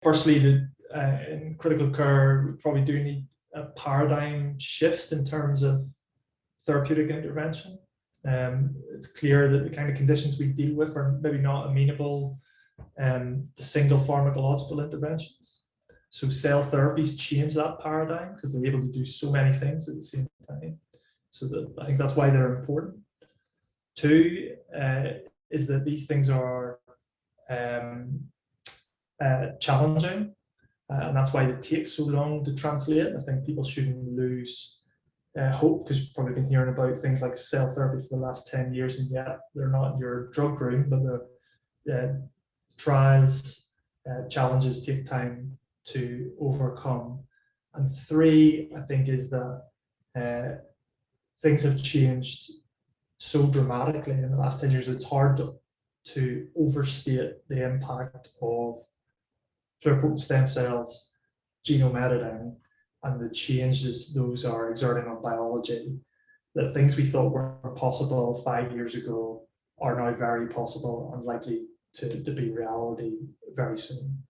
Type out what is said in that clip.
firstly, in critical care, we probably do need a paradigm shift in terms of therapeutic intervention. It's clear that the kind of conditions we deal with are maybe not amenable to single pharmacological interventions. So cell therapies change that paradigm because they're able to do so many things at the same time. So I think that's why they're important. Two is that these things are challenging, and that's why they take so long to translate. I think people shouldn't lose hope, because you've probably been hearing about things like cell therapy for the last 10 years, and yet they're not in your drug room, but the trials, challenges take time to overcome. And three, I think, is that things have changed so dramatically in the last 10 years, it's hard to overstate the impact of pluripotent stem cells, genome editing, and the changes those are exerting on biology. The things we thought were possible 5 years ago are now very possible and likely to be reality very soon.